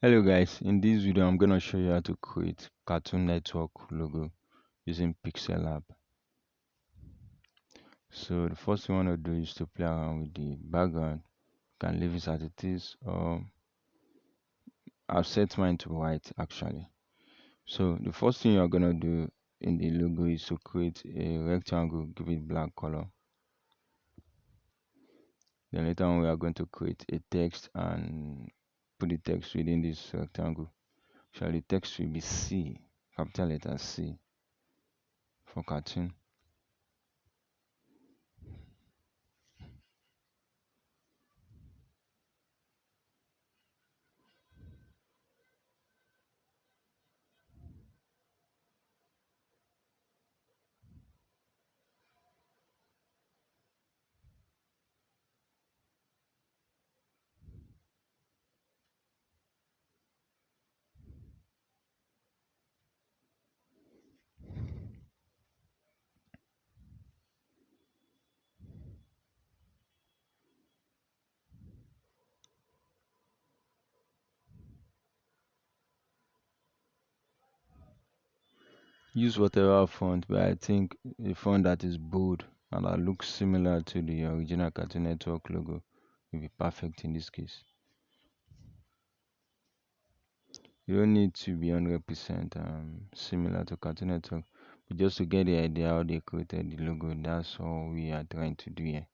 Hello guys, in this video I'm gonna show you how to create Cartoon Network logo using PixelLab. So the first thing you want to do is to play around with the background. You can leave it as it is, or I've set mine to white actually. So the first thing you're gonna do in the logo is to create a rectangle, give it black color. Then later on we are going to create a text and put the text within this rectangle. So the text will be C, capital letter C for cartoon. Use whatever font, but I think a font that is bold and that looks similar to the original Cartoon Network logo will be perfect in this case. You don't need to be 100% similar to Cartoon Network, but just to get the idea how they created the logo, that's all we are trying to do here.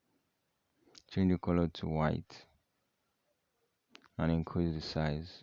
Change the color to white and increase the size.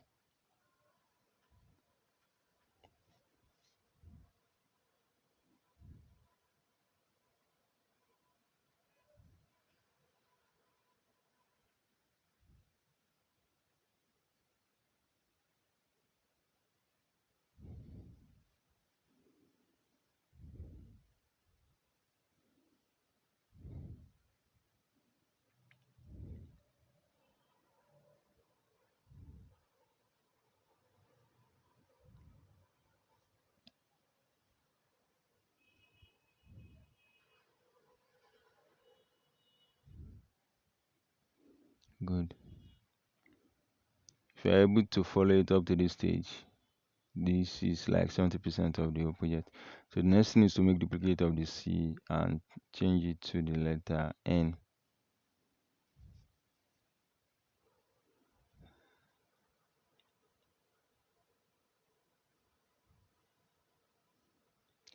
Good. If you're able to follow it up to this stage, this is like 70% of the whole project. So the next thing is to make duplicate of the C and change it to the letter N.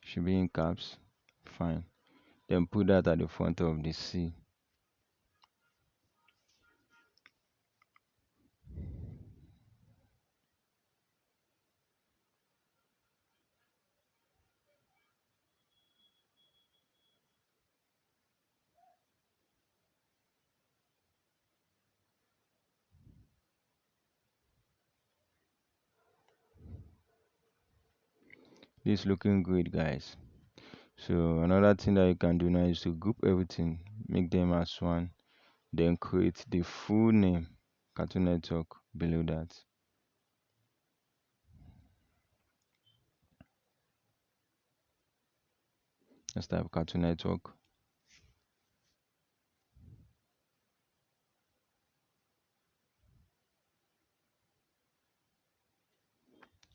Should be in caps. Fine. Then put that at the front of the C. This is looking great, guys. So another thing that you can do now is to group everything, make them as one, then create the full name Cartoon Network below that. Let's type Cartoon Network.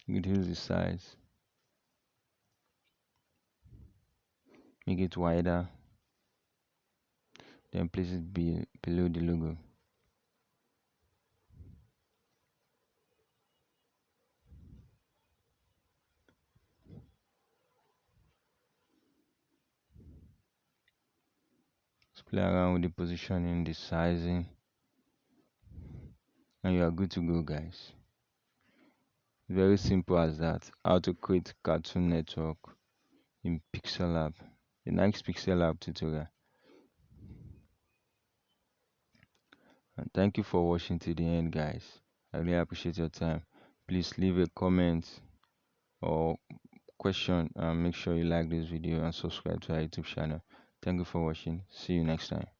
Reduce the size, make it wider, then place it below the logo. Just play around with the positioning, the sizing, and you are good to go, guys. Very simple as that. How to create Cartoon Network in PixelLab. The next PixelLab tutorial. And thank you for watching to the end, guys. I really appreciate your time. Please leave a comment or question and make sure you like this video and subscribe to our YouTube channel. Thank you for watching. See you next time.